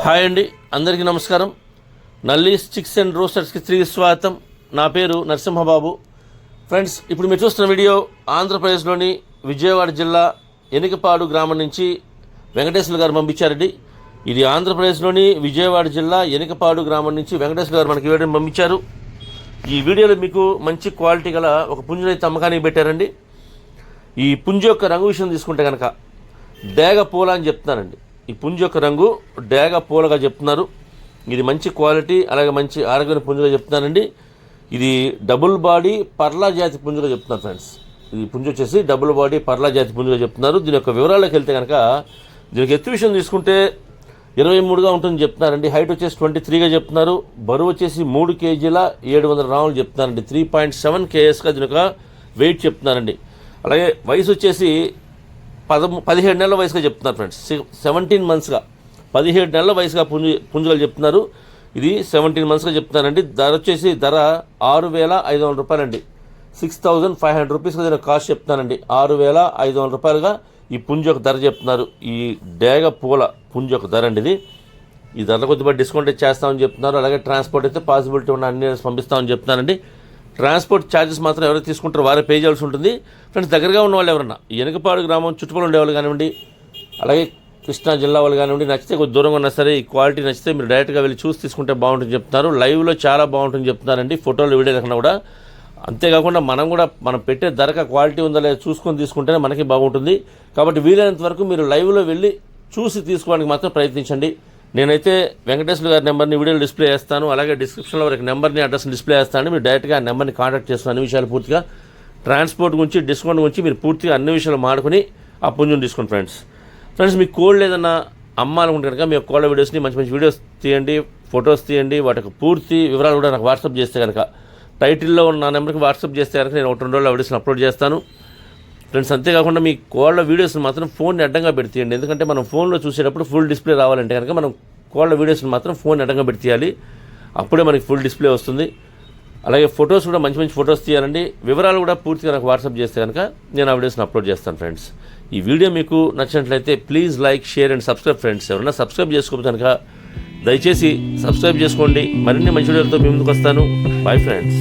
Hi అండి, అందరికీ నమస్కారం. నల్లీస్ చిక్స్ అండ్ రోస్టర్స్కి తిరిగి స్వాగతం. నా పేరు నరసింహబాబు. ఫ్రెండ్స్, ఇప్పుడు మీరు చూస్తున్న వీడియో ఆంధ్రప్రదేశ్లోని విజయవాడ జిల్లా ఎనికపాడు గ్రామం నుంచి వెంకటేశ్వర గారు పంపించారండి. ఇది ఆంధ్రప్రదేశ్లోని విజయవాడ జిల్లా ఎనికపాడు గ్రామం నుంచి వెంకటేశ్వర గారు మనకి వీడియో పంపించారు. ఈ వీడియోలో మీకు మంచి క్వాలిటీ గల ఒక పుంజుని అయితే అమ్మకానికి పెట్టారండి. ఈ పుంజు యొక్క రంగు విషయం తీసుకుంటే కనుక డేగ పూల అని చెప్తున్నారండి. ఈ పుంజు యొక్క రంగు డేగ పూలగా చెప్తున్నారు. ఇది మంచి క్వాలిటీ, అలాగే మంచి ఆరోగ్యమైన పుంజుగా చెప్తున్నారండి. ఇది డబుల్ బాడీ పర్లా జాతి పుంజుగా చెప్తున్నారు ఫ్రెండ్స్. ఈ పుంజు వచ్చేసి డబుల్ బాడీ పర్లా జాతి పుంజుగా చెప్తున్నారు. దీని యొక్క వివరాల్లోకి వెళ్తే కనుక దీనికి ఎత్తు విషయం తీసుకుంటే 23గా ఉంటుందని చెప్తున్నారండి. హైట్ వచ్చేసి 23గా చెప్తున్నారు. బరువు వచ్చేసి 3 కేజీల 700 గ్రాములు చెప్తున్నారండి. 3.7 kgsగా దీని యొక్క వెయిట్ చెప్తున్నారండి. అలాగే వయసు వచ్చేసి 17 నెలల వయసుగా చెప్తున్నారు ఫ్రెండ్స్. 17 మంత్స్గా 17 నెలల వయసుగా పుంజుగా చెప్తున్నారు. ఇది 17 మంత్స్గా చెప్తున్నారండి. ధర వచ్చేసి 6,500 రూపాయలండి. 6,500 రూపీస్గా దీని కాస్ట్ చెప్తున్నానండి. 6,500 రూపాయలుగా ఈ పుంజు యొక్క ధర చెప్తున్నారు. ఈ డేగ పూల పుంజు యొక్క ధర అండి ఇది. ఈ ధరలో కొద్దిగా డిస్కౌంట్ చేస్తామని చెప్తున్నారు. అలాగే ట్రాన్స్పోర్ట్ అయితే పాసిబిలిటీ ఉన్న అన్ని పంపిస్తామని చెప్తున్నారండి. ట్రాన్స్పోర్ట్ ఛార్జెస్ మాత్రం ఎవరైతే తీసుకుంటారో వారే పే చేయాల్సి ఉంటుంది. ఫ్రెండ్స్, దగ్గరగా ఉన్న వాళ్ళు ఎవరన్నా ఎనకపాడు గ్రామం చుట్టుపక్కల ఉండేవాళ్ళు కానివ్వండి, అలాగే కృష్ణా జిల్లా వాళ్ళు కానివ్వండి, నచ్చితే కొద్ది దూరంగా ఉన్నా సరే ఈ క్వాలిటీ నచ్చితే మీరు డైరెక్ట్గా వెళ్ళి చూసి తీసుకుంటే బాగుంటుంది చెప్తున్నారు. లైవ్లో చాలా బాగుంటుంది చెప్తున్నారండి, ఫోటోలు వీడియోలు కన్నా కూడా. అంతేకాకుండా మనం పెట్టే ధరక క్వాలిటీ ఉందా లేదా చూసుకొని తీసుకుంటేనే మనకి బాగుంటుంది. కాబట్టి వీలైనంత వరకు మీరు లైవ్లో వెళ్ళి చూసి తీసుకోవడానికి మాత్రం ప్రయత్నించండి. నేనైతే వెంకటేశ్వర గారి నెంబర్ని వీడియోలో డిస్ప్లే చేస్తాను. అలాగే డిస్క్రిప్షన్లో వారికి నెంబర్ని అడ్రస్ని డిస్ప్లే చేస్తాను. మీరు డైరెక్ట్గా ఆ నెంబర్ని కాంటాక్ట్ చేస్తాను. అన్ని విషయాలు పూర్తిగా ట్రాన్స్పోర్ట్ గురించి, డిస్కౌంట్ గురించి మీరు పూర్తిగా అన్ని విషయాలు మాడుకొని ఆ పుంజుని తీసుకోండి ఫ్రెండ్స్. మీకు కోళ్ళు ఏదన్నా అమ్మాలనుకుంటే కనుక మీ కోళ్ళ వీడియోస్ని మంచి మంచి వీడియోస్ తీయండి, ఫొటోస్ తీయండి. వాటికి పూర్తి వివరాలు కూడా నాకు వాట్సాప్ చేస్తే కనుక టైటిల్లో ఉన్న నా నెంబర్కి వాట్సాప్ చేస్తే కనుక నేను 1-2 రోజుల్లో వీడియోస్ని అప్లోడ్ చేస్తాను ఫ్రెండ్స్. అంతేకాకుండా మీ కోళ్ళ వీడియోస్ని మాత్రం ఫోన్ని అడ్డంగా పెడితేయండి. ఎందుకంటే మనం ఫోన్లో చూసేటప్పుడు ఫుల్ డిస్ప్లే రావాలంటే కనుక మనం కోళ్ళ వీడియోస్ని మాత్రం ఫోన్ అడ్డంగా పెట్టి తీయాలి. అప్పుడే మనకి ఫుల్ డిస్ప్లే వస్తుంది. అలాగే ఫొటోస్ కూడా మంచి మంచి ఫొటోస్ తీయాలండి. వివరాలు కూడా పూర్తిగా నాకు వాట్సాప్ చేస్తే కనుక నేను ఆ వీడియోస్ని అప్లోడ్ చేస్తాను ఫ్రెండ్స్. ఈ వీడియో మీకు నచ్చినట్లయితే please like, share and subscribe friends. ఎవరైనా సబ్స్క్రైబ్ చేసుకోకపోతే కనుక దయచేసి సబ్స్క్రైబ్ చేసుకోండి. మరిన్ని మంచి వీడియోలతో మీ ముందుకు వస్తాను. Bye friends.